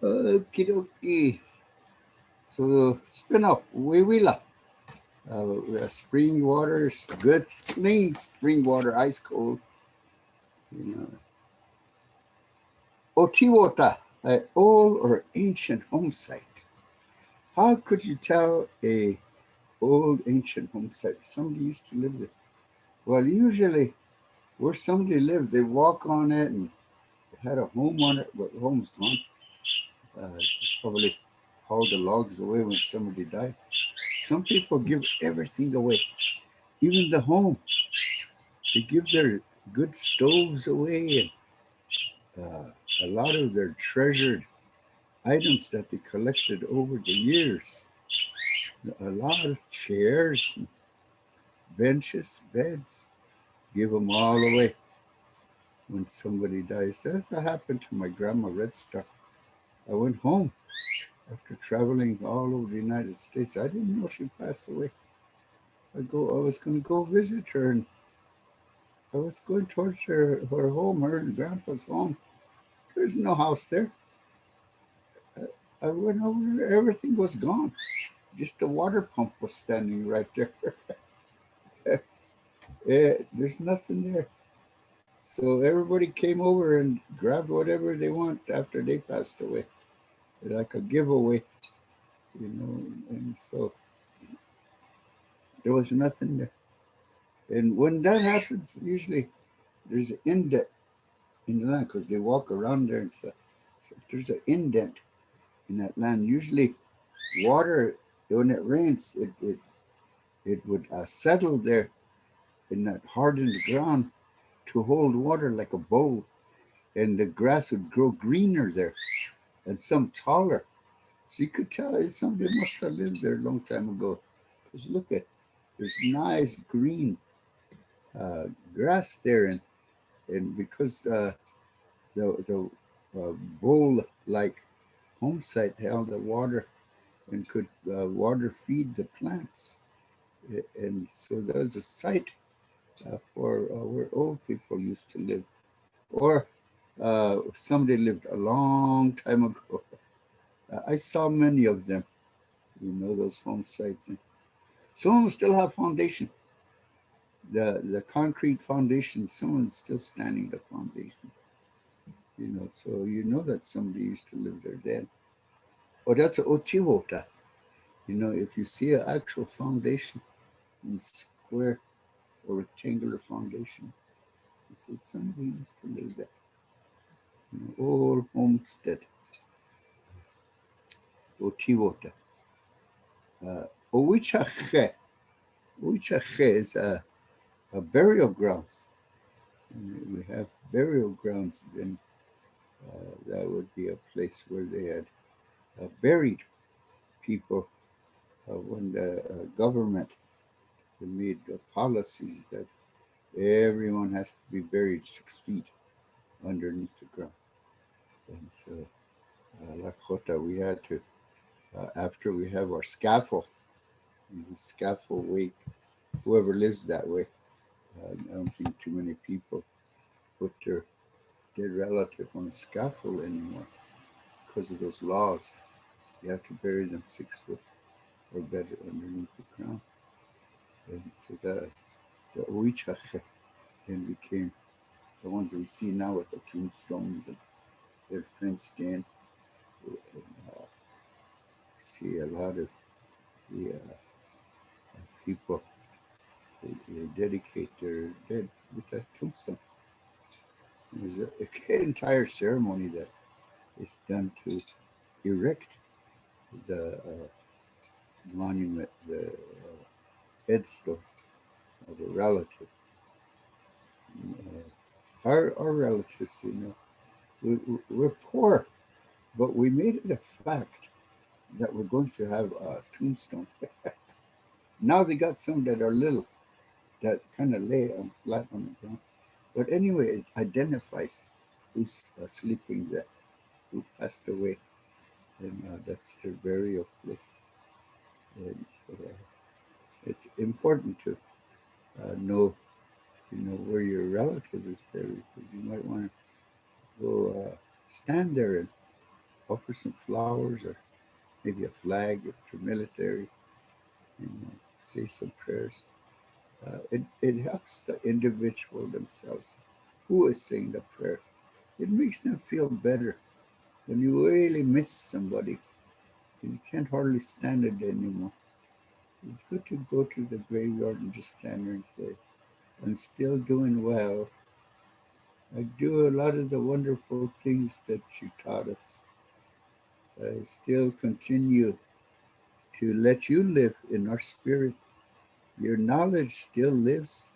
Okie dokie. So spin up, wila. Spring water, good, clean spring water, ice cold. You know, Otiwota, an old or ancient home site. How could you tell a old ancient home site? Somebody used to live there. Well, usually where somebody lived, they walk on it and had a home on it, but the home's gone. Probably hauled the logs away when somebody died. Some people give everything away, even the home. They give their good stoves away and a lot of their treasured items that they collected over the years. A lot of chairs, benches, beds, give them all away when somebody dies. That's what happened to my grandma Red Star. I went home after traveling all over the United States. I didn't know she passed away. I was going to go visit her, and I was going towards her home, her and Grandpa's home. There's no house there. I went over there, everything was gone. Just the water pump was standing right there. There's nothing there. So everybody came over and grabbed whatever they want after they passed away, like a giveaway, you know. And so there was nothing there. And when that happens, usually there's an indent in the land because they walk around there and stuff. So if there's an indent in that land, usually water, when it rains, it would settle there in that hardened ground to hold water like a bowl, and the grass would grow greener there and some taller. So you could tell somebody must have lived there a long time ago. Because look at there's nice green uh, grass there, and because the bowl like home site held the water and could water feed the plants, and so there's a site for where old people used to live, or somebody lived a long time ago. I saw many of them, those home sites. And some of them still have foundation. The concrete foundation, someone's still standing the foundation. So that somebody used to live there then. Or that's a otiwota. If you see an actual foundation, in square or rectangular foundation, it's somebody used to live there. Old homestead, otiwota. Owichache. Owichache is a burial grounds. We have burial grounds, and that would be a place where they had buried people when the government made policies that everyone has to be buried 6 feet underneath the ground. And so, Lakota, we had to, after we have our scaffold, scaffold wake, whoever lives that way. I don't think too many people put their dead relative on a scaffold anymore because of those laws. You have to bury them 6 foot or better underneath the ground. And so the Oichache then became the ones we see now with the tombstones, and they're fenced in. And, see a lot of the people who dedicate their dead with that tombstone. There's an entire ceremony that is done to erect the monument, the headstone of a relative. Our relatives, we're poor, but we made it a fact that we're going to have a tombstone. Now they got some that are little, that kind of lay on flat on the ground. But anyway, it identifies who's sleeping there, who passed away, and that's their burial place. And so, it's important to know, where your relative is buried, because you might want to go stand there and offer some flowers or maybe a flag if you're military, say some prayers. It helps the individual themselves who is saying the prayer. It makes them feel better when you really miss somebody and you can't hardly stand it anymore. It's good to go to the graveyard and just stand there and say, I'm still doing well. I do a lot of the wonderful things that you taught us. I still continue to let you live in our spirit. Your knowledge still lives.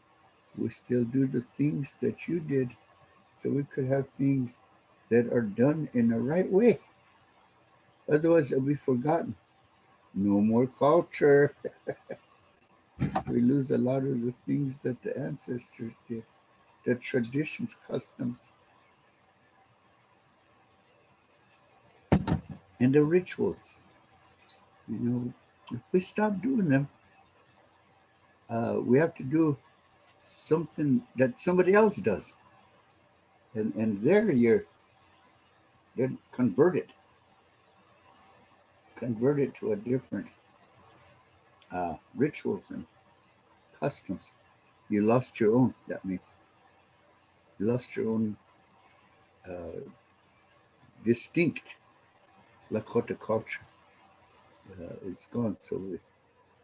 We still do the things that you did so we could have things that are done in the right way. Otherwise, it'll be forgotten. No more culture. We lose a lot of the things that the ancestors did, the traditions, customs, and the rituals. If we stop doing them, we have to do something that somebody else does. And there you're converted to a different rituals and customs. You lost your own, that means. You lost your own uh, distinct Lakota culture. It's gone, so we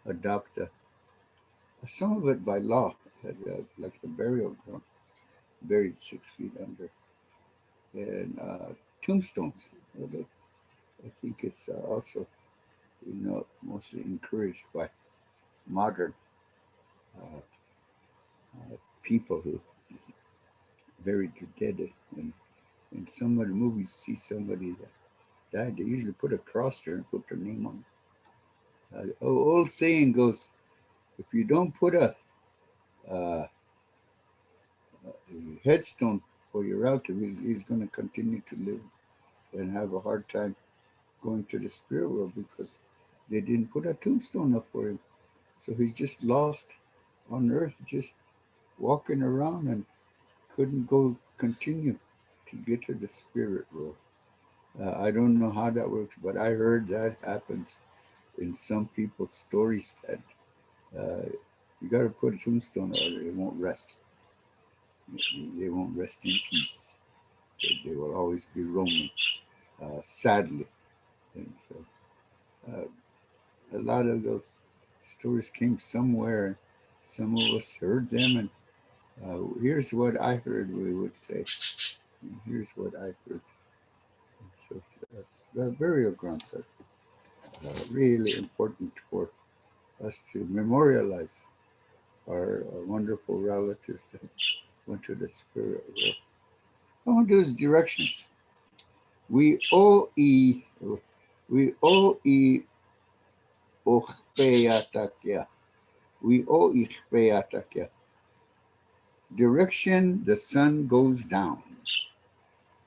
adopt some of it by law, like the burial ground, buried 6 feet under, and tombstones. Well, I think it's also, mostly encouraged by modern uh, people who buried their dead. And in some of the movies, see somebody that died, they usually put a cross there and put their name on it. Old saying goes, if you don't put uh, a headstone for your relative, he's going to continue to live and have a hard time going to the spirit world because they didn't put a tombstone up for him. So he's just lost on earth, just walking around and couldn't go continue to get to the spirit world. I don't know how that works, but I heard that happens in some people's stories that uh, you got to put a tombstone or they won't rest. They won't rest in peace. They will always be roaming, sadly. And so a lot of those stories came somewhere. Some of us heard them, and here's what I heard, we would say. And here's what I heard. So the burial grounds are really important for us to memorialize our wonderful relatives that went to the spirit world. I want to do is directions. We o i we o i ochpeatakia. We o ichpeatakia. Direction the sun goes down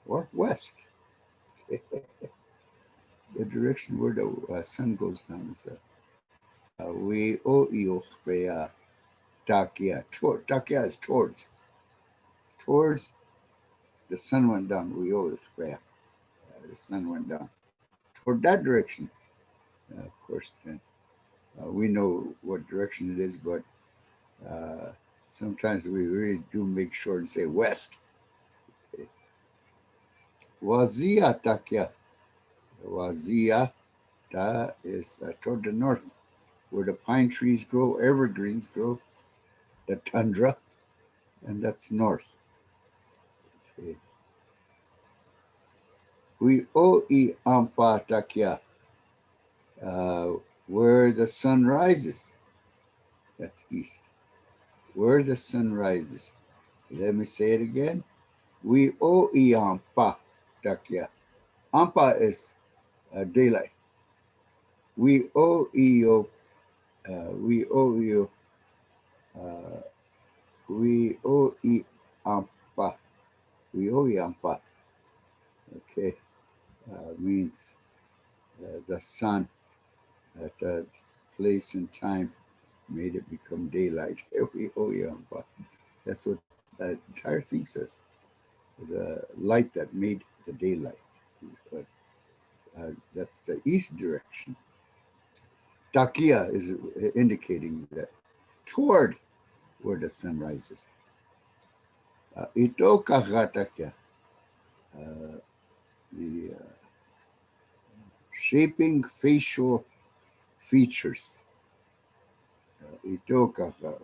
or west. The direction where the sun goes down is we o i ochpeatakia. Takia is towards. Towards the sun went down. We o ichpea. The sun went down toward that direction. Of course, then we know what direction it is, but uh, sometimes we really do make sure and say west. Wazia takia. Wazia ta is toward the north, where the pine trees grow, evergreens grow, the tundra, and that's north. Okay. We o I ampa takia, where the sun rises. That's east. Where the sun rises. Let me say it again. We o I ampa takia. Ampa is daylight. We owe you, we owe you, uh, we owe you ampa. We owe you ampa. Okay, means the sun at that place and time made it become daylight. We owe you ampa. That's what that entire thing says. The light that made the daylight. That's the east direction. Takia is indicating that toward where the sun rises. Ito kakatakia, the shaping facial features. Ito kaka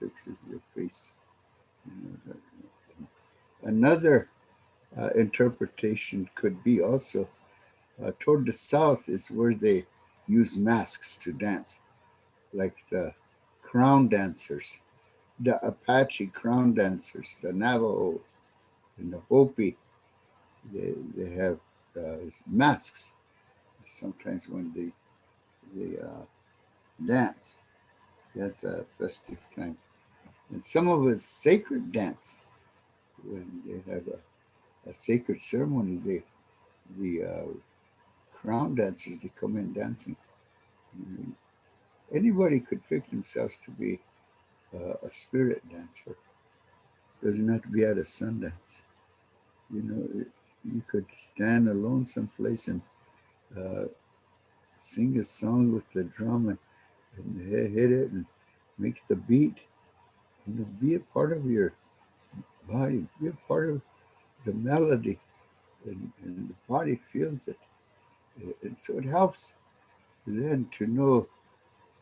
fixes your face. Another interpretation could be also toward the south is where they use masks to dance, like the crown dancers, the Apache crown dancers, the Navajo and the Hopi. They have masks sometimes when they dance. That's a festive time. And some of it's sacred dance. When they have a sacred ceremony, the crown dancers, they come in dancing. Mm, Anybody could pick themselves to be a spirit dancer. Doesn't have to be at a Sundance. You know, you could stand alone someplace and uh, sing a song with the drum and hit it and make the beat. You know, be a part of your body, be a part of the melody, and the body feels it. And so it helps then to know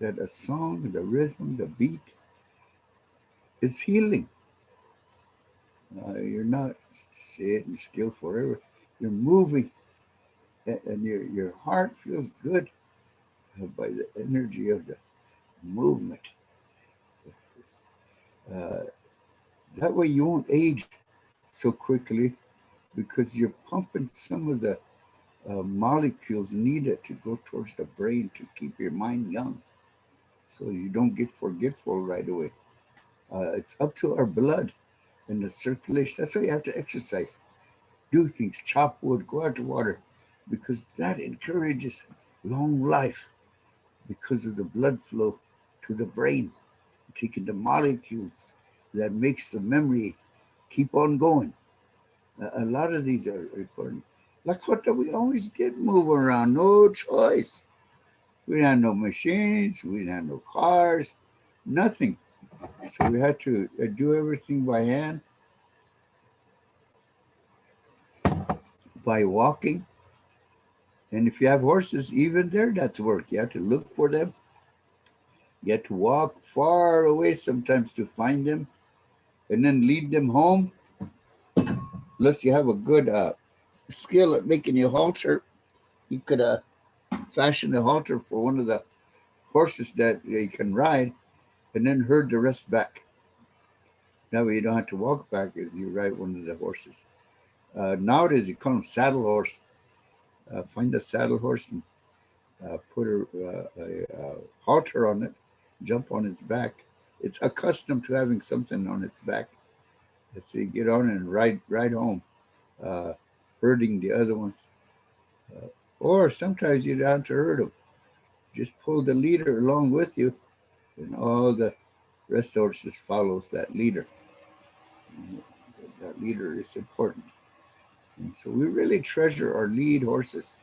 that a song, the rhythm, the beat is healing. You're not sitting still forever. You're moving, and your heart feels good by the energy of the movement. Uh, that way you won't age so quickly because you're pumping some of the molecules needed to go towards the brain to keep your mind young so you don't get forgetful right away. It's up to our blood and the circulation. That's why you have to exercise, do things, chop wood, go out to water, because that encourages long life because of the blood flow to the brain, taking the molecules that makes the memory keep on going. A lot of these are important. Lakota, we always did move around, no choice. We didn't have no machines, we didn't have no cars, nothing. So we had to do everything by hand, by walking. And if you have horses, even there, that's work. You have to look for them. You have to walk far away sometimes to find them and then lead them home. Unless you have a good skill at making a halter, you could fashion a halter for one of the horses that you can ride and then herd the rest back. That way you don't have to walk back as you ride one of the horses. Nowadays, you call them saddle horse. Find a saddle horse and put a halter on it, jump on its back. It's accustomed to having something on its back. So you get on and ride home, uh, herding the other ones. Uh, or sometimes you don't have to herd them. Just pull the leader along with you, and all the rest of the horses follows that leader. And that leader is important. And so we really treasure our lead horses,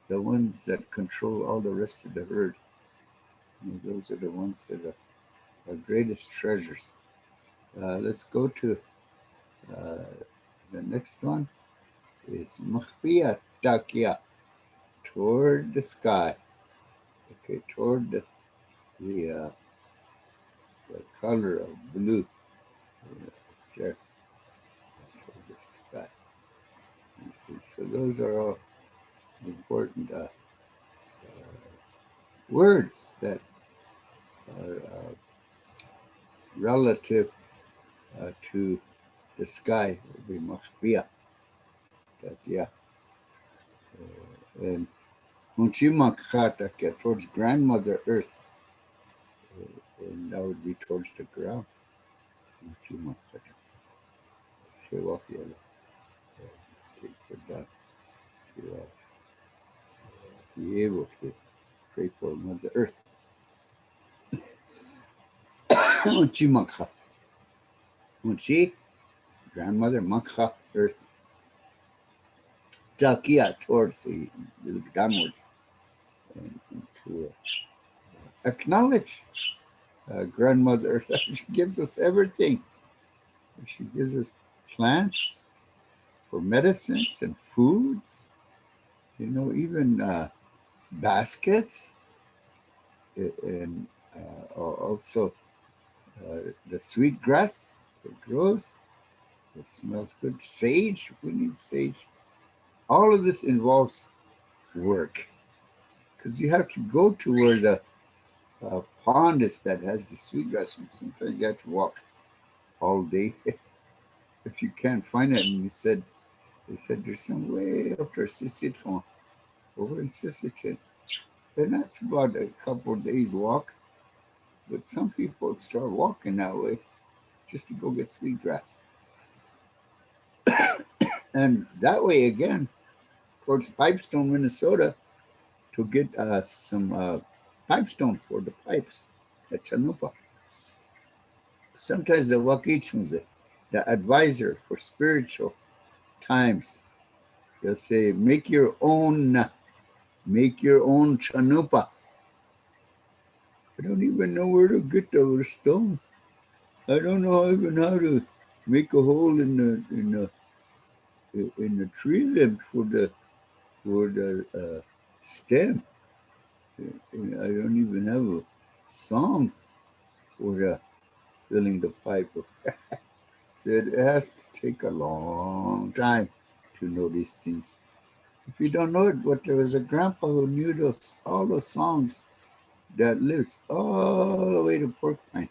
the ones that control all the rest of the herd. Those are the ones that are our greatest treasures. Let's go to uh, the next one. Is Mahpia Takia, toward the sky. Okay, toward the, the color of blue. There, toward the sky. Okay, so those are all important words that are relative to the sky. Would be Mahpia Takia. And Munchimakataka, towards grandmother earth. And that would be towards the ground. Munchimakata. Shewakiela. Take for that to be able to pray for Mother Earth. Munchimakha. Munchi, grandmother, Makha, earth. takia, towards, so you look downwards, and to acknowledge grandmother that she gives us everything. She gives us plants for medicines and foods, even baskets, and also the sweet grass that grows. It smells good. Sage, we need sage. All of this involves work because you have to go to where the pond is that has the sweet grass. Sometimes you have to walk all day if you can't find it. And they said there's some way up there, Sisitron, over in Sisichin. And that's about a couple of days walk. But some people start walking that way just to go get sweet grass. And that way again, towards Pipestone, Minnesota, to get some pipestone for the pipes at Chanupa. Sometimes the Wakichunze, the advisor for spiritual times, they'll say, make your own Chanupa. I don't even know where to get the stone. I don't know even how to make a hole in the tree limb for the stem. And I don't even have a song for filling the pipe. So it has to take a long time to know these things. If you don't know it, but there was a grandpa who knew all those songs that lives all the way to Porcupine.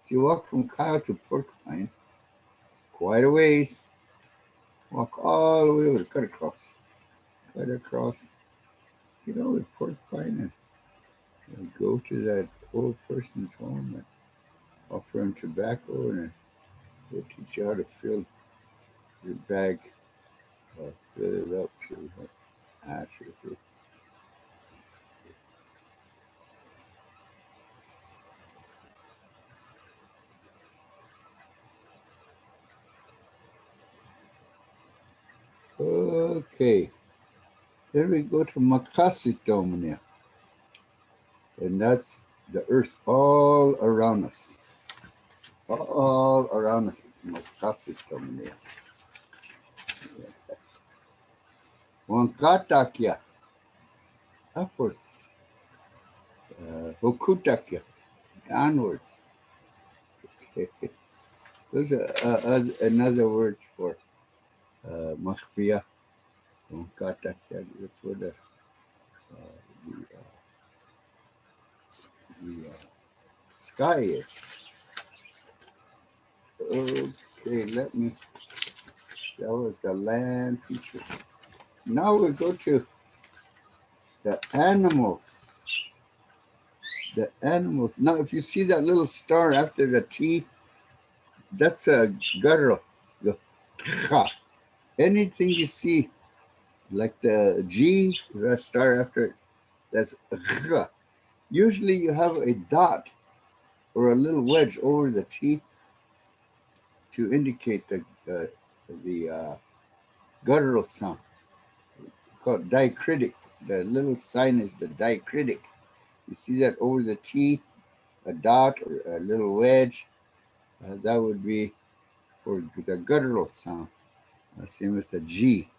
So you walk from Kyle to Porcupine, quite a ways, walk all the way over, cut across, get over to Porcupine and go to that old person's home and offer him tobacco and they'll teach you how to fill your bag, fill it up to actually. Okay, then we go to Makasitomnia, and that's the earth all around us. All around us, Makasitomnia. Wankatakia, upwards. Hokutakia, downwards. Those are another word for Machpia. Wankatakia, that's where the sky is. Okay, that was the land feature. Now we go to the animals. The animals. Now, if you see that little star after the T, that's a guttural. The kha. Anything you see, like the G, the star after it, that's kha. Usually you have a dot or a little wedge over the T to indicate the guttural sound. Called diacritic. The little sign is the diacritic. You see that over the T, a dot or a little wedge, that would be for the guttural sound. Same with the G.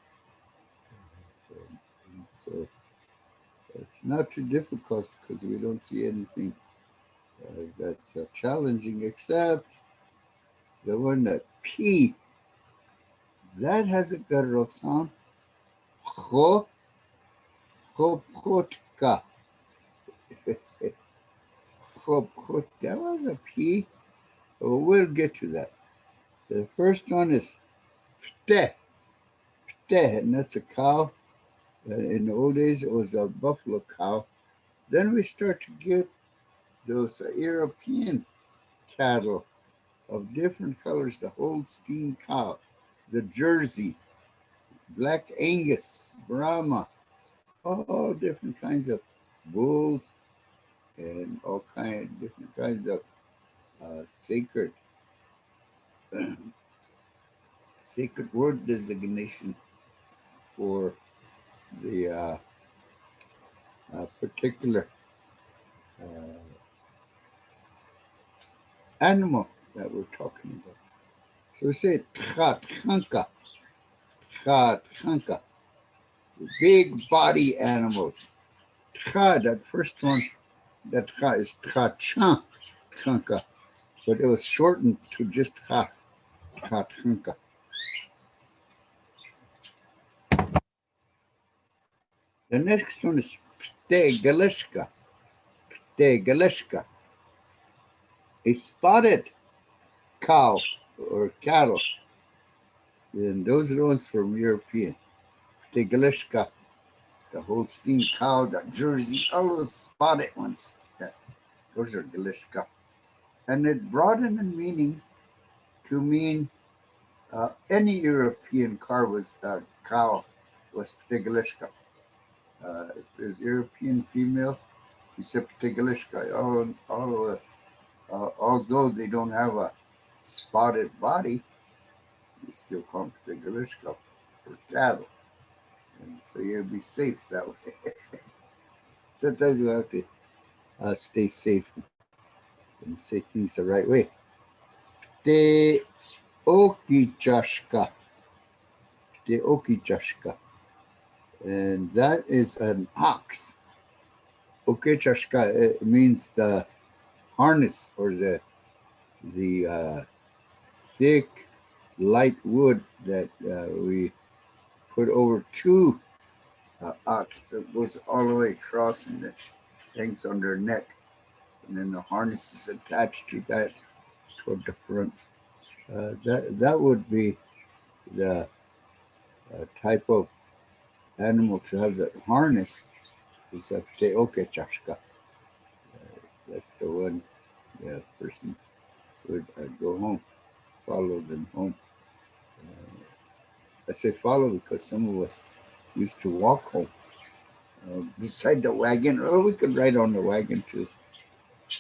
So it's not too difficult because we don't see anything that's challenging except the one that P. That has a guttural sound. Cho, chotka. That was a P. We'll get to that. The first one is pte, and that's a cow. In the old days, it was a buffalo cow. Then we start to get those European cattle of different colors, the Holstein cow, the Jersey, Black Angus, Brahma, all different kinds of bulls and all different kinds of sacred sacred word designation for the particular animal that we're talking about. So we say tchatchanka, tchatchanka, big body animal. Tcha, that first one, that tcha is tchatchan, tchanka, but it was shortened to just tcha, tchatchanka. The next one is ptegeleshka, ptegeleshka, a spotted cow or cattle. And those are the ones from European. Ptegeleshka, the Holstein cow, the Jersey, all those spotted ones. Yeah, those are Geleshka. And it broadened in meaning to mean any European car was cow was Ptegeleshka. If there's European female, you said Ptegeleshka. Although they don't have a spotted body, you still call them Ptegeleshka for cattle. And so you'll be safe that way. Sometimes you have to stay safe and say things the right way. Te okichashka. Te okichashka. And that is an ox. Okichashka means the harness or the thick, light wood that we put over two ox that goes all the way across and it hangs on their neck. And then the harness is attached to that toward the front. That would be the type of animal to have that harness is a teokechashka. That's the one the person would go home, follow them home. I say follow because some of us used to walk home beside the wagon, or we could ride on the wagon too.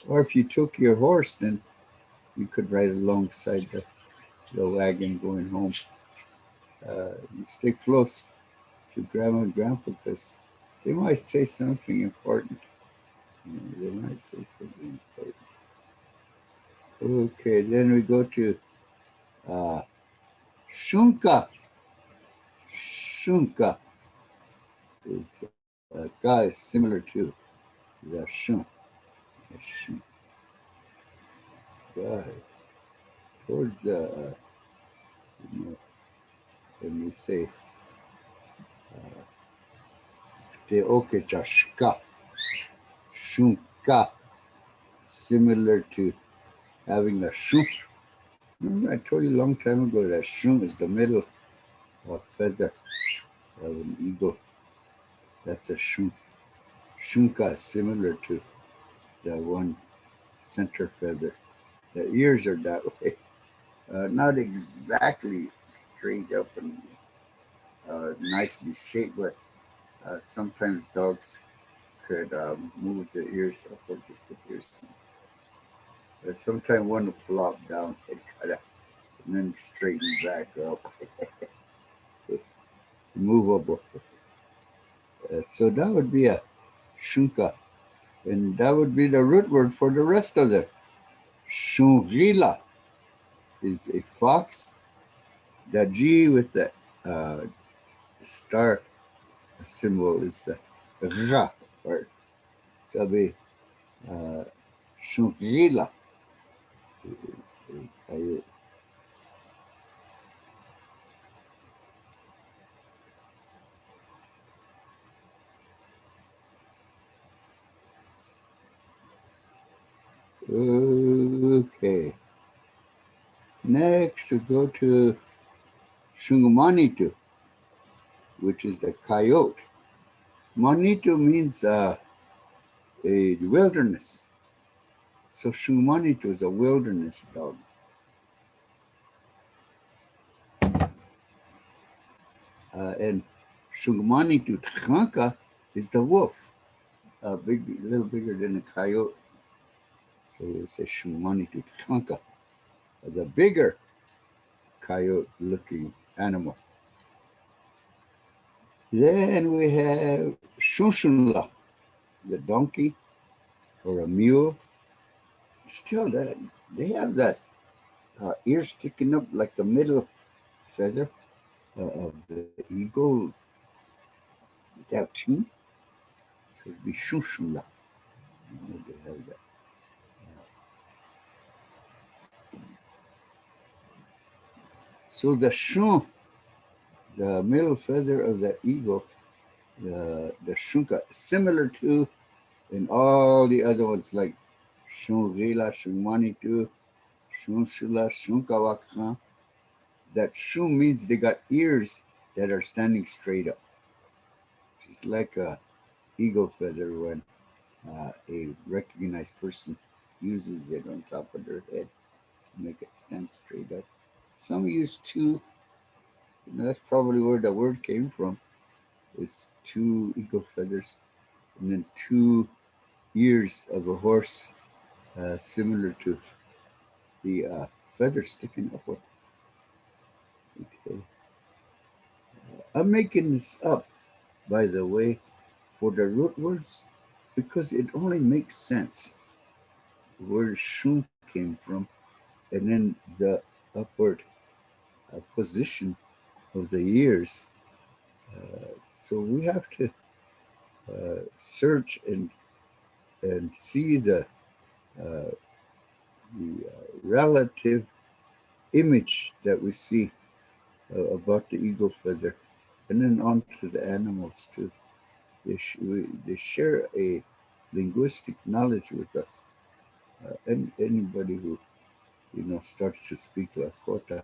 Or if you took your horse, then you could ride alongside the wagon going home. You stay close to grandma and grandpa because they might say something important. They might say something important. Okay, then we go to shunka. Shunka is a guy similar to the shun. Shun. Guy towards when we say te okechashka, shunka, similar to having a shun. Remember I told you a long time ago that shun is the middle feather of an eagle. That's a shun. Shunka is similar to the one center feather. The ears are that way. Not exactly straight up and nicely shaped, but sometimes dogs could move their ears upwards if the ears. But sometimes one will flop down and then straighten back up. Movable. So that would be a shunka. And that would be the root word for the rest of them. Shungila is a fox. The G with the star symbol is the Ra part. So be Shungila is a coyote. Okay. Next, we go to Shungmanitu, which is the coyote. Manitu means a wilderness. So Shungmanitu is a wilderness dog. And Shungmanitu Tchanka is the wolf, a little bigger than a coyote. So we say Shungmanitu Tchanka, the bigger coyote-looking animal. Then we have shunshunla, the donkey or a mule. Still, that they have that ear sticking up like the middle feather of the eagle without two. So it'd be shunshunla. They have that. So the shun, the middle feather of the eagle, the shunka, similar to in all the other ones like shungila, shungmanitu, shunshula, shunkawakha. That shun means they got ears that are standing straight up, just like a eagle feather when a recognized person uses it on top of their head to make it stand straight up. Some use two, and that's probably where the word came from. Is two eagle feathers and then two ears of a horse, similar to the feathers sticking upward. Okay. I'm making this up, by the way, for the root words because it only makes sense where shun came from and then the upward position of the ears. So we have to search and see the relative image that we see about the eagle feather, and then on to the animals too. They share a linguistic knowledge with us. And anybody who starts to speak Lakota,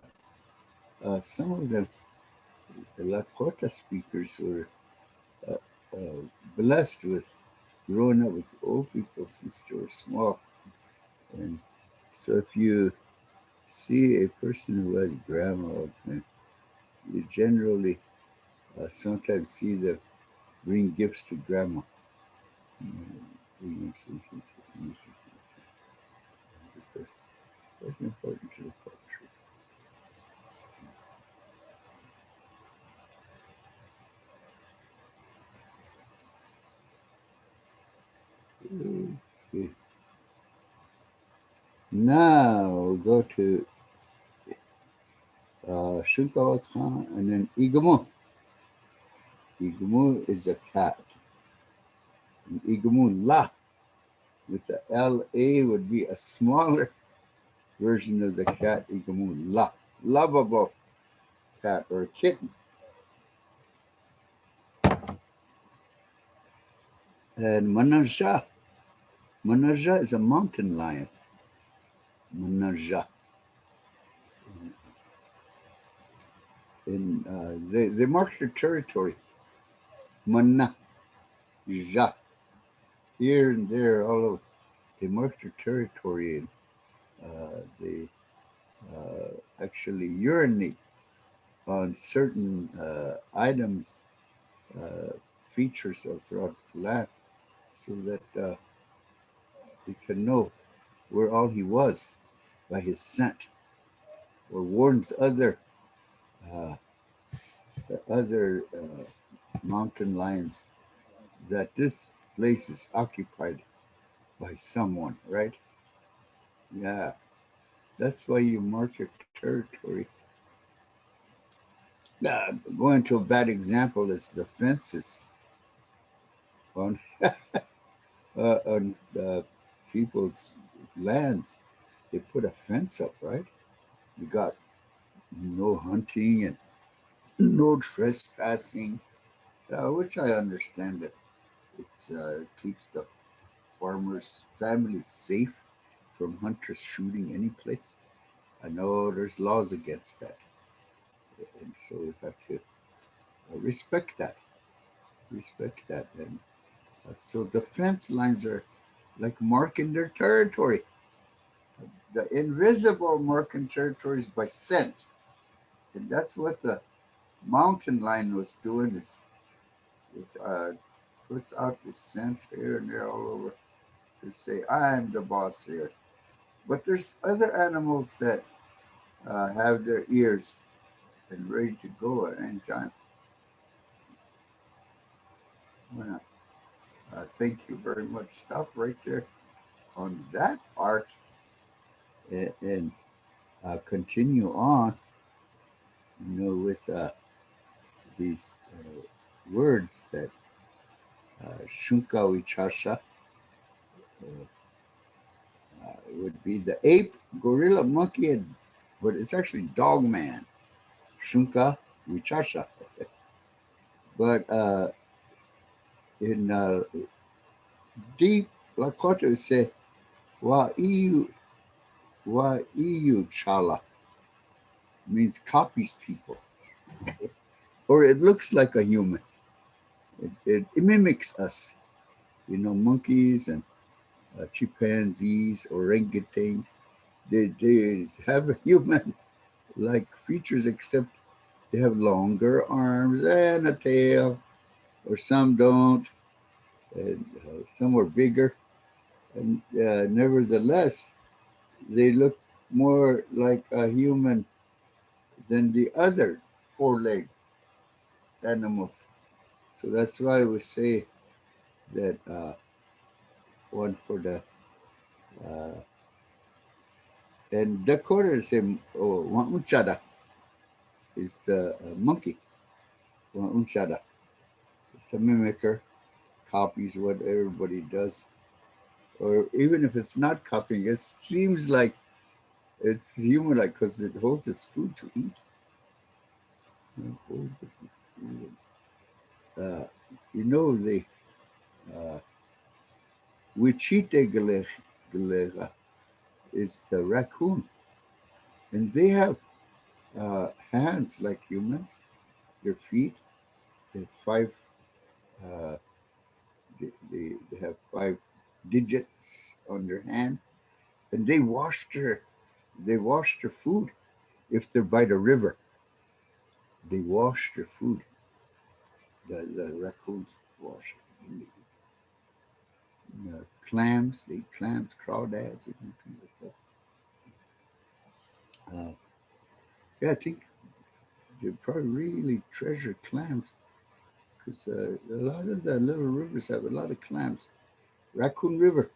some of the Lakota speakers were uh, uh, blessed with growing up with old people since they were small. And so if you see a person who has grandma all the time, you generally sometimes see them bring gifts to grandma. Bring something because that's important to the culture. Okay. Now we'll go to Shunkawat Khan and then Igamu. Igamu is a cat. And Igamu La with the L-A would be a smaller version of the cat Igamu La. Lovable cat or kitten. And Manaja. Manaja is a mountain lion. Manaja. And they mark their territory. Mana. Ja. Here and there, all over. They mark their territory and they actually urinate on certain items, uh, features of throughout the land, so that he can know where all he was by his scent, or warns uh, other mountain lions that this place is occupied by someone, right? Yeah, that's why you mark your territory. Going to a bad example is the fences on on people's lands. They put a fence up, right? You got no hunting and no trespassing, which I understand that it keeps the farmers' families safe from hunters shooting any place. I know there's laws against that, and so we have to respect that. Respect that, and so the fence lines are like marking their territory. The invisible marking territories by scent, and that's what the mountain lion was doing. Is it puts out the scent here and there all over to say, "I'm the boss here." But there's other animals that have their ears and ready to go at any time. Well, thank you very much. Stop right there on that part and continue on, with these words that Shunka Wichasha would be the ape, gorilla, monkey, and but it's actually dog man. Shunka Wichasha. But in deep Lakota say wa iu chala means copies people, or it looks like a human. It mimics us, monkeys and chimpanzees, orangutans. They have a human like features, except they have longer arms and a tail, or some don't, and some are bigger. And nevertheless, they look more like a human than the other four-legged animals. So that's why we say that one for the and Dakota say Wanunchada is the monkey. Wanunchada. It's a mimicker, copies what everybody does. Or even if it's not copying, it seems like it's human like because it holds its food to eat. It holds the food. The uh, Wichite galega is the raccoon, and they have hands like humans. Their feet, they have five. Uh, they have five digits on their hand, and they wash their food. If they're by the river, they wash their food. The raccoons wash it. And clams, they eat clams, crawdads, and things like that. Yeah, I think they probably really treasure clams because a lot of the little rivers have a lot of clams. Raccoon River.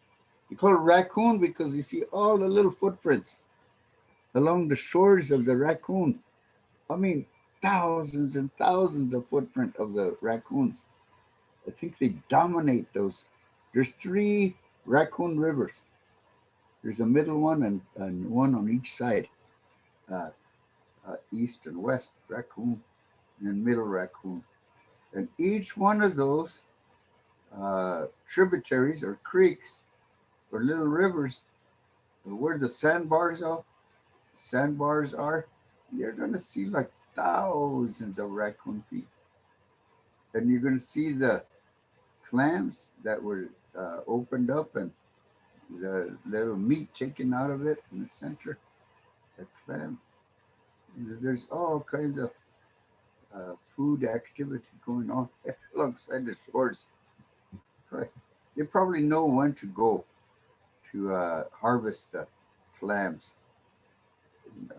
You call it raccoon because you see all the little footprints along the shores of the raccoon. I mean, thousands and thousands of footprint of the raccoons. I think they dominate those. There's three raccoon rivers. There's a middle one and one on each side, uh, east and west raccoon and middle raccoon. And each one of those tributaries or creeks or little rivers, where the sandbars are, you're going to see like thousands of raccoon feet. And you're going to see the clams that were opened up and the little meat taken out of it in the center. The clam. There's all kinds of food activity going on alongside the shores. Right. They probably know when to go to harvest the clams and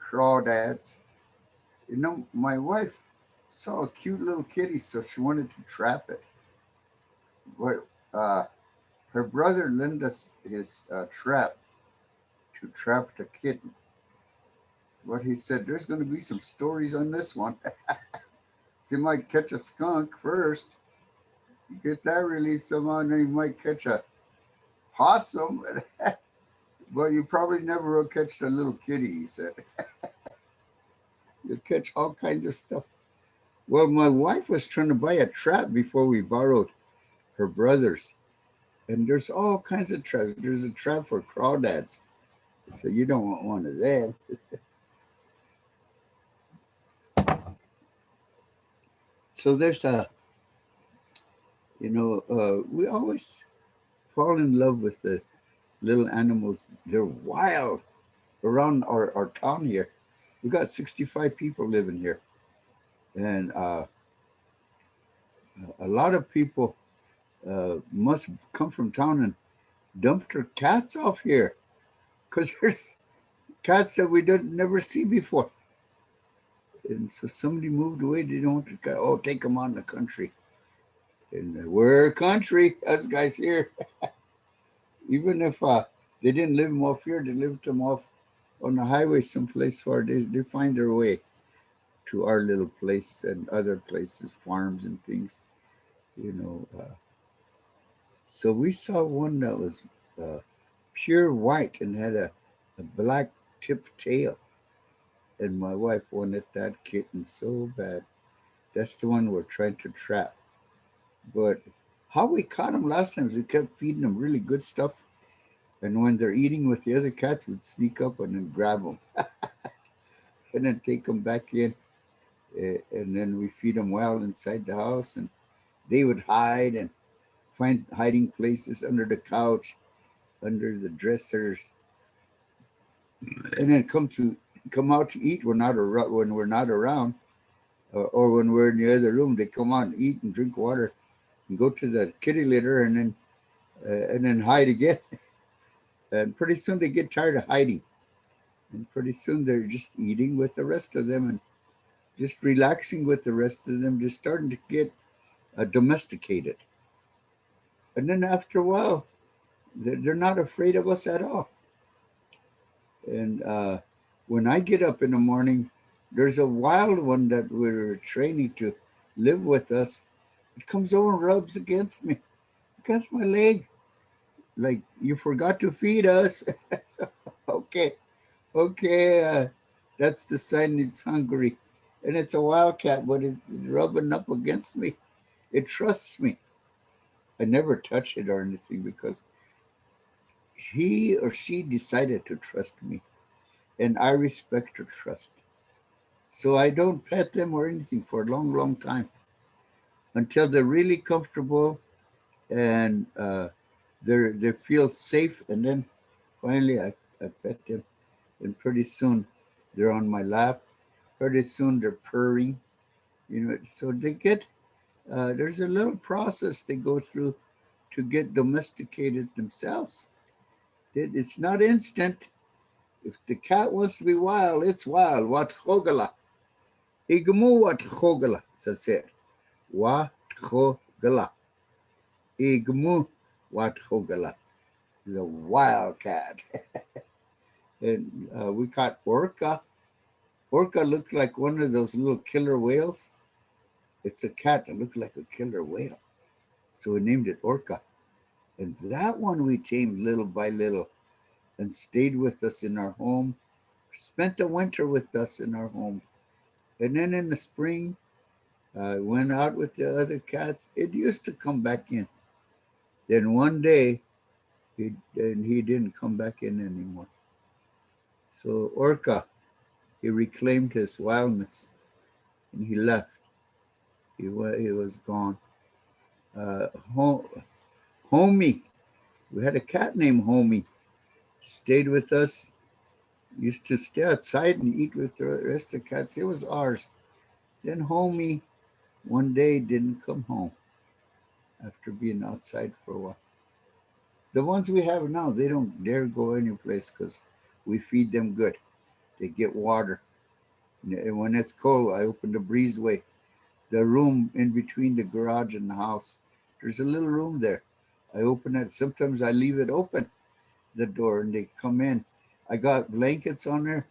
crawdads. My wife saw a cute little kitty, so she wanted to trap it. But her brother lent us his trap to trap the kitten. But he said there's going to be some stories on this one. So you might catch a skunk first. You get that release somehow, and then you might catch a possum. But you probably never will catch the little kitty, he said. You'll catch all kinds of stuff. Well, my wife was trying to buy a trap before we borrowed her brother's. And there's all kinds of traps. There's a trap for crawdads. So you don't want one of them. So there's we always fall in love with the little animals. They're wild around our town here. We got 65 people living here. And a lot of people must come from town and dump their cats off here because there's cats that we didn't never see before. And so somebody moved away. They don't want to go, oh, take them on the country. And we're country, us guys here. Even if they didn't live them off here, they lived them off on the highway someplace far. They find their way to our little place and other places, farms and things, you know. So we saw one that was uh, pure white and had a black tipped tail. And my wife wanted that kitten so bad. That's the one we're trying to trap. But how we caught them last time is we kept feeding them really good stuff. And when they're eating with the other cats, we'd sneak up and then grab them and then take them back in. And then we feed them well inside the house. And they would hide and find hiding places under the couch, under the dressers, and then come out to eat. When we're not around, or when we're in the other room. They come out and eat and drink water, and go to the kitty litter, and then hide again. And pretty soon they get tired of hiding, and pretty soon they're just eating with the rest of them and just relaxing with the rest of them, just starting to get domesticated. And then after a while, they're not afraid of us at all. And when I get up in the morning, there's a wild one that we're training to live with us. It comes over and rubs against my leg, like you forgot to feed us. Okay, okay, that's the sign it's hungry, and it's a wildcat, but it's rubbing up against me. It trusts me. I never touch it or anything because he or she decided to trust me, and I respect her trust. So I don't pet them or anything for a long, long time until they're really comfortable and they feel safe, and then finally I pet them, and pretty soon they're on my lap. Pretty soon they're purring, you know. So they get there's a little process they go through to get domesticated themselves. It's not instant. If the cat wants to be wild, it's wild. Wat hogala. Igmu wat hogala, says it. Wat hogala. Igmu wat hogala. The wildcat. And we caught orca. Orca looked like one of those little killer whales. It's a cat that looked like a killer whale. So we named it Orca. And that one we tamed little by little and stayed with us in our home, spent the winter with us in our home. And then in the spring, went out with the other cats. It used to come back in. Then one day, he didn't come back in anymore. So Orca, he reclaimed his wildness and he left. He was gone. Uh, Ho- Homie, we had a cat named Homie. Stayed with us. Used to stay outside and eat with the rest of the cats. It was ours. Then Homie one day didn't come home after being outside for a while. The ones we have now, they don't dare go anyplace because we feed them good. They get water. And when it's cold, I open the breezeway, the room in between the garage and the house. There's a little room there. I open it. Sometimes I leave it open, the door, and they come in. I got blankets on there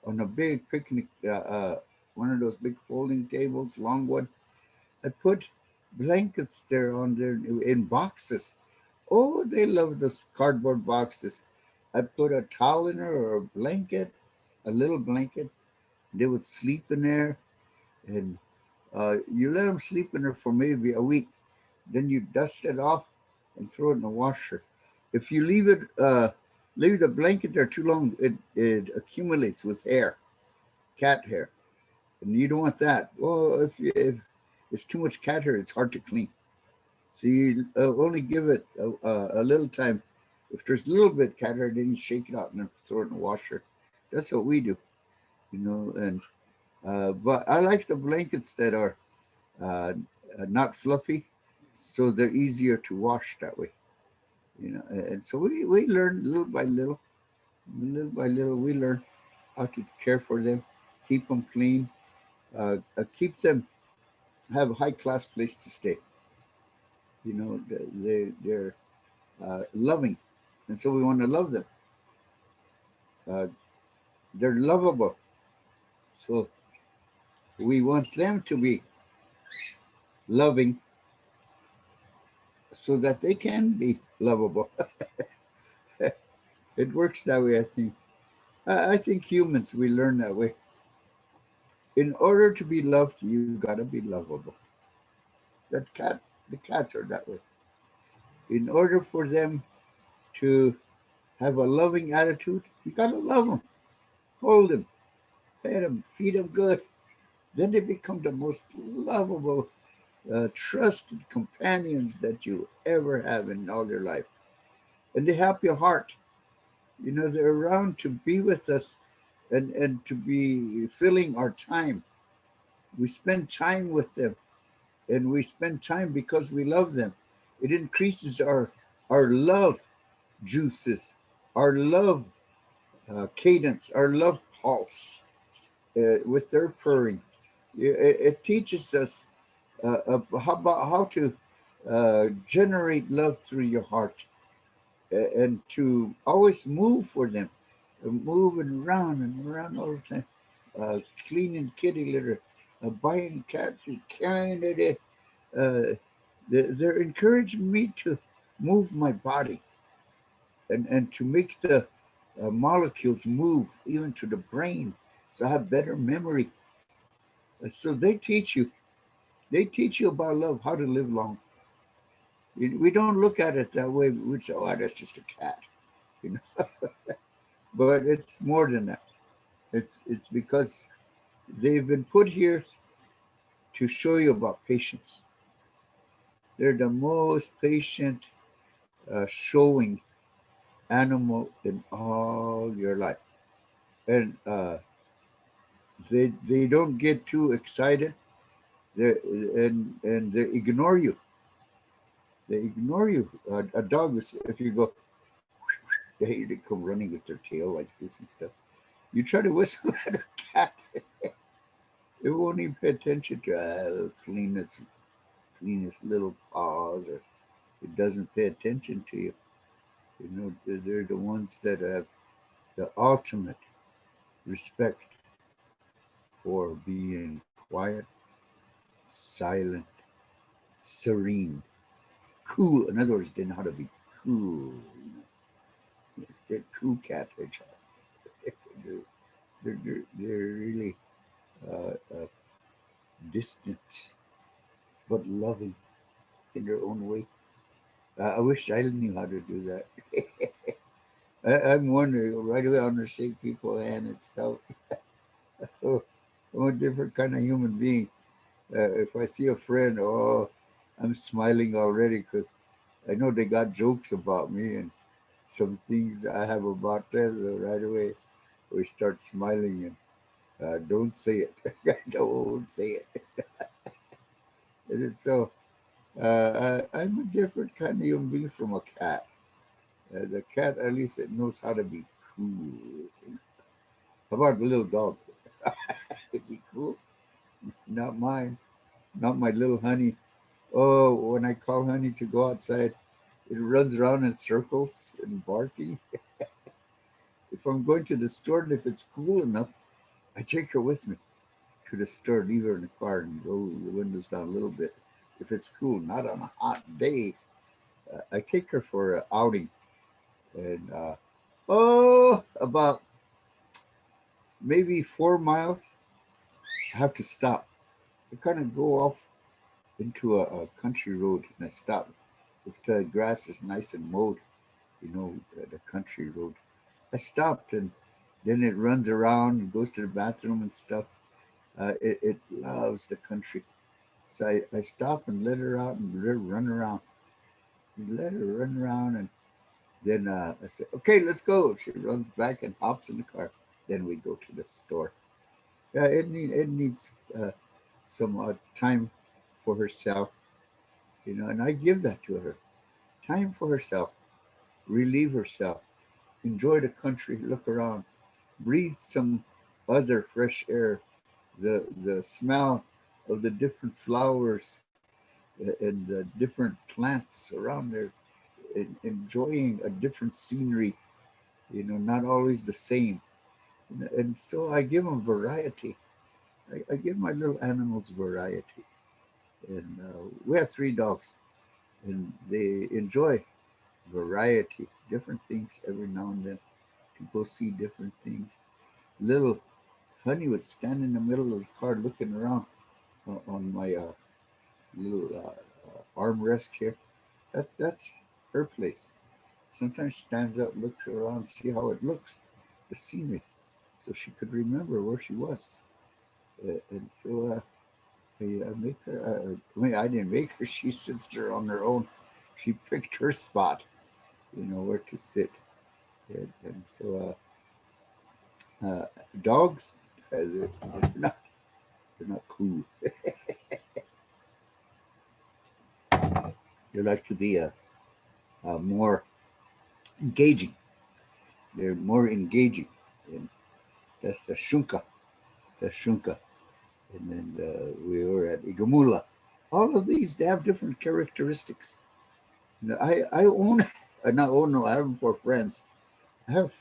on a big picnic, one of those big folding tables, long one. I put blankets there on there in boxes. Oh, they love those cardboard boxes. I put a towel in there or a blanket, a little blanket. They would sleep in there, and you let them sleep in there for maybe a week. Then you dust it off and throw it in the washer. If you leave the blanket there too long, it accumulates with hair, cat hair, and you don't want that. Well, if it's too much cat hair, it's hard to clean. So you only give it a little time. If there's a little bit cat hair, then you shake it out and then throw it in the washer. That's what we do, you know. And but I like the blankets that are uh, not fluffy, so they're easier to wash that way, you know. And so we learn little by little, we learn how to care for them, keep them clean, keep them, have a high class place to stay. You know, they're loving, and so we want to love them. Uh, they're lovable, so we want them to be loving, so that they can be lovable. It works that way, I think. I think humans, we learn that way. In order to be loved, you gotta be lovable. That cat, the cats are that way. In order for them to have a loving attitude, you gotta love them, hold them, pet them, feed them good. Then they become the most lovable, trusted companions that you ever have in all your life. And they help your heart. You know, they're around to be with us, and to be filling our time. We spend time with them, and we spend time because we love them. It increases our love juices, our love cadence, our love pulse with their purring. It teaches us how to generate love through your heart, and to always move for them, moving and around all the time, cleaning kitty litter, buying cat food, carrying it in. Uh, they're encouraging me to move my body, and to make the molecules move even to the brain, so I have better memory. So they teach you about love, how to live long. We don't look at it that way. We say, oh, that's just a cat, you know. But it's more than that. It's because they've been put here to show you about patience. They're the most patient showing animal in all your life, and they don't get too excited. They and they ignore you. They ignore you. A dog is, if you go, they come running with their tail like this and stuff. You try to whistle at a cat, it won't even pay attention to clean its little paws, or it doesn't pay attention to you. You know, they're the ones that have the ultimate respect for being quiet, silent, serene, cool. In other words, they know how to be cool. You know, they're cool cat they're, they're really uh, distant but loving in their own way. I wish I knew how to do that. I'm wondering right away. I want to shake people's hand and stuff. So I'm a different kind of human being. If I see a friend, oh, I'm smiling already because I know they got jokes about me and some things I have about them. So right away we start smiling, and don't say it. Don't say it. And so I'm a different kind of human being from a cat. The cat, at least, it knows how to be cool. How about the little dog? Is he cool? Not mine. Not my little honey. Oh, when I call honey to go outside, it runs around in circles and barking. If I'm going to the store, and if it's cool enough, I take her with me to the store, leave her in the car, and roll the windows down a little bit. If it's cool, not on a hot day, I take her for an outing. And about maybe 4 miles, I have to stop. I kind of go off into a country road, and I stop. If the grass is nice and mowed, the country road. I stopped, and then it runs around and goes to the bathroom and stuff. It loves the country. So I stop and let her out and let her run around. Let her run around, and then I say, okay, let's go. She runs back and hops in the car. Then we go to the store. Yeah, it needs some time for herself, and I give that to her. Time for herself, relieve herself, enjoy the country, look around, breathe some other fresh air the smell of the different flowers and the different plants around there, enjoying a different scenery, not always the same. And so I give them variety. I give my little animals variety. And we have 3 dogs, and they enjoy variety, different things every now and then to go see different things. Little Honey would stand in the middle of the car looking around on my little armrest here. That's her place. Sometimes stands up, looks around, see how it looks, the scenery, so she could remember where she was. And so I make her. I didn't make her. She sits there on her own. She picked her spot, where to sit. And so dogs, not they're not cool. They like to be more engaging. They're more engaging, and that's the shunka. The shunka. And then we were at Igamula. All of these, they have different characteristics. I own, not own, no, I have them for friends. I have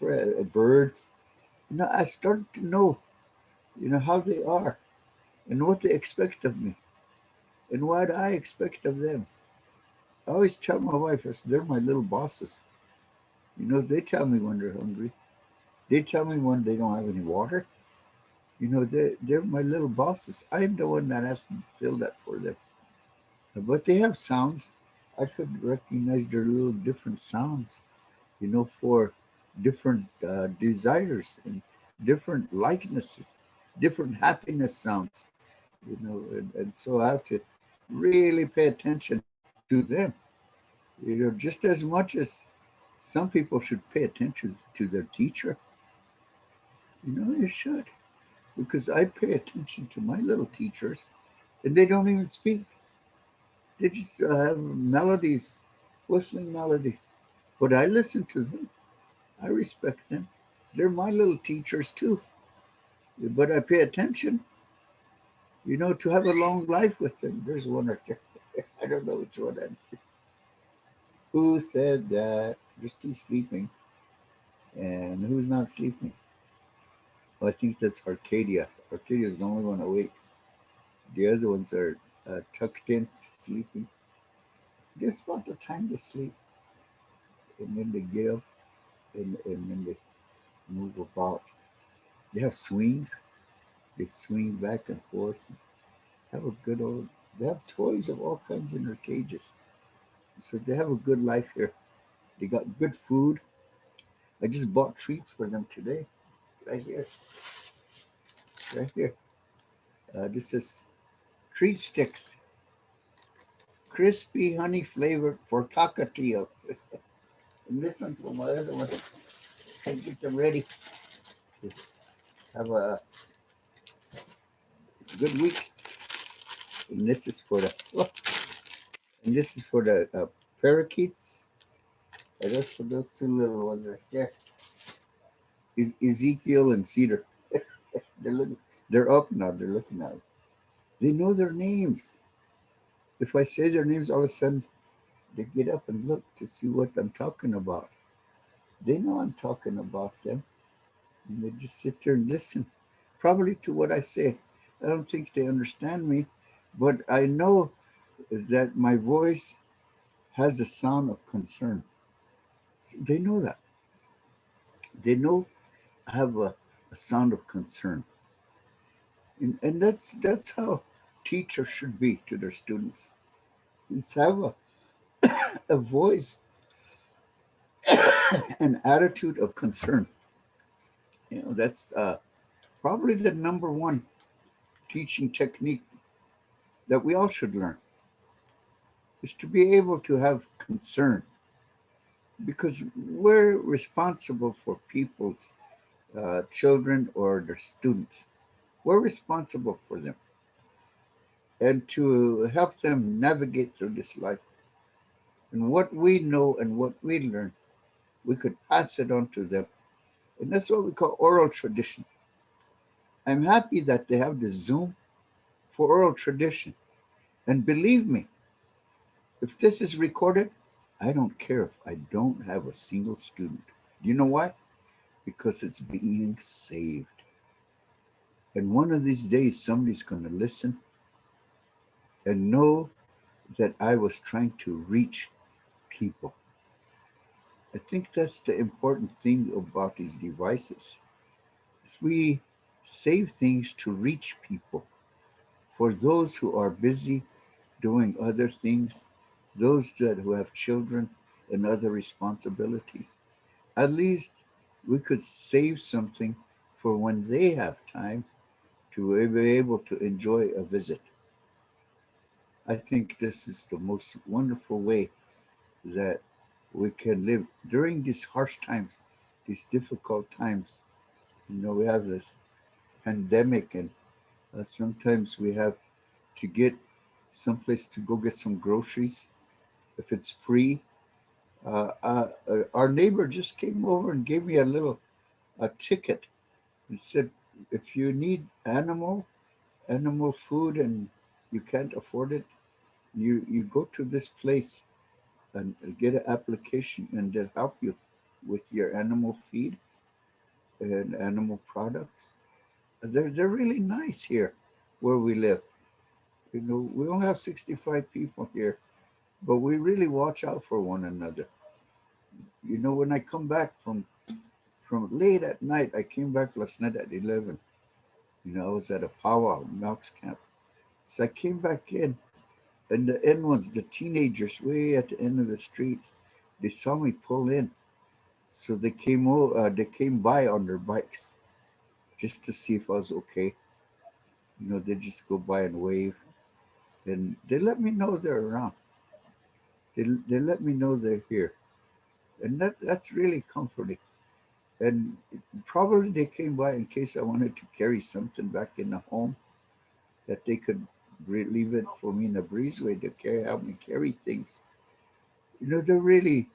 birds. I started to know, how they are and what they expect of me and what I expect of them. I always tell my wife, I said, they're my little bosses. They tell me when they're hungry. They tell me when they don't have any water. They're my little bosses. I'm the one that has to fill that for them. But they have sounds. I could recognize their little different sounds, for different desires and different likenesses, different happiness sounds, and so I have to really pay attention to them, just as much as some people should pay attention to their teacher. You should, because I pay attention to my little teachers, and they don't even speak. They just have melodies, whistling melodies. But I listen to them. I respect them. They're my little teachers too. But I pay attention, to have a long life with them. There's one right there. I don't know which one that is. Who said that? There's two sleeping. And who's not sleeping? Well, I think that's Arcadia. Arcadia is the only one awake. The other ones are tucked in, sleeping. Just about the time to sleep. And then they get up and then they move about. They have swings. They swing back and forth. Have a good old. They have toys of all kinds in their cages, so they have a good life here. They got good food. I just bought treats for them today, right here, right here. This is treat sticks, crispy honey flavored for cockatiels. And this one for my other one. I get them ready to have a good week. And this is for the parakeets. And that's for those two little ones right there. Is Ezekiel and Cedar. They're looking, they're up now. They're looking at it. They know their names. If I say their names, all of a sudden they get up and look to see what I'm talking about. They know I'm talking about them, and they just sit there and listen, probably to what I say. I don't think they understand me, but I know that my voice has a sound of concern. They know that. They know I have a sound of concern, and that's how teachers should be to their students. Is have a voice, an attitude of concern. That's probably the number one teaching technique that we all should learn, is to be able to have concern, because we're responsible for people's children or their students. We're responsible for them and to help them navigate through this life. And what we know and what we learn, we could pass it on to them. And that's what we call oral tradition. I'm happy that they have the Zoom for oral tradition. And believe me, if this is recorded, I don't care if I don't have a single student. Do you know why? Because it's being saved. And one of these days, somebody's going to listen and know that I was trying to reach people. I think that's the important thing about these devices. Is we save things to reach people. For those who are busy doing other things, those that who have children and other responsibilities, at least we could save something for when they have time to be able to enjoy a visit. I think this is the most wonderful way that we can live during these harsh times, these difficult times. We have this pandemic, and sometimes we have to get someplace to go get some groceries if it's free. Our neighbor just came over and gave me a little a ticket. He said, if you need animal food and you can't afford it, you go to this place and get an application, and they'll help you with your animal feed and animal products. They're really nice here where we live. We only have 65 people here, but we really watch out for one another. When I come back from late at night, I came back last night at 11. I was at a powwow, Melks camp. So I came back in, and the end ones, the teenagers way at the end of the street, they saw me pull in. So they came by on their bikes just to see if I was okay. They just go by and wave, and they let me know they're around. They let me know they're here, and that's really comforting. And probably they came by in case I wanted to carry something back in the home, that they could leave it for me in a breezeway to help me carry things. They're really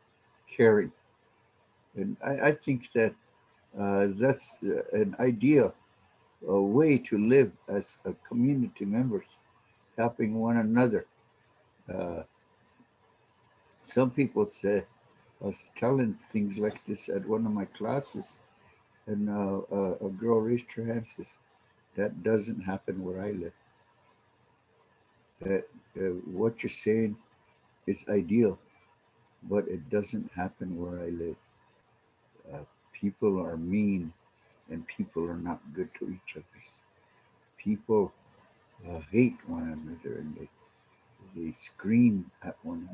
caring, and I think that that's an ideal way to live as a community members, helping one another. Uh, some people say, I was telling things like this at one of my classes, and a girl raised her hand and says, that doesn't happen where I live. That what you're saying is ideal, but it doesn't happen where I live. Uh, People are mean, and people are not good to each other. People hate one another, and they scream at one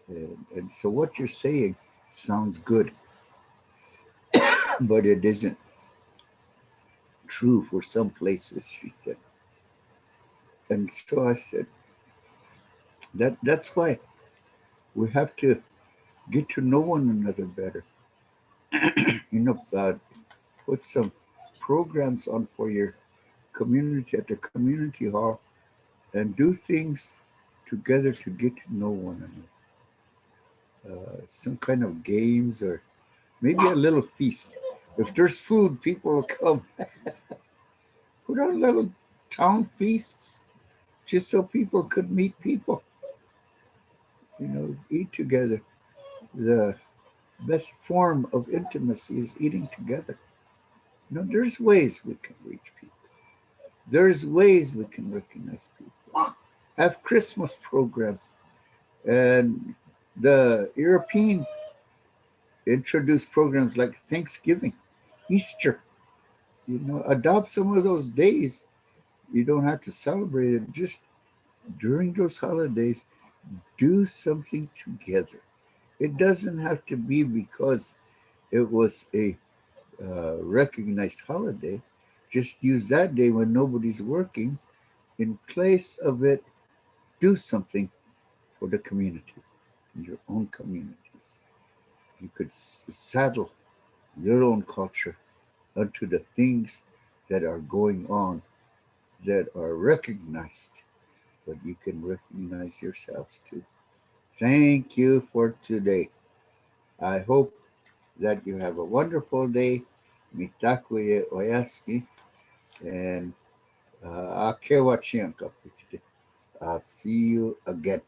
another. And so what you're saying sounds good, but it isn't true for some places, she said. And so I said, that's why we have to get to know one another better. Put some programs on for your community at the community hall, and do things together to get to know one another. Some kind of games, or maybe a little feast. If there's food, people will come. Put on little town feasts just so people could meet people, eat together. The best form of intimacy is eating together. There's ways we can reach people. There's ways we can recognize people. Have Christmas programs, and the European introduced programs like Thanksgiving, Easter. Adopt some of those days. You don't have to celebrate it. Just during those holidays, do something together. It doesn't have to be because it was a recognized holiday. Just use that day when nobody's working. In place of it, do something for the community, in your own communities. You could saddle your own culture unto the things that are going on, that are recognized, but you can recognize yourselves too. Thank you for today. I hope that you have a wonderful day. Mitakuye oyaski. And I'll care what I'll see you again.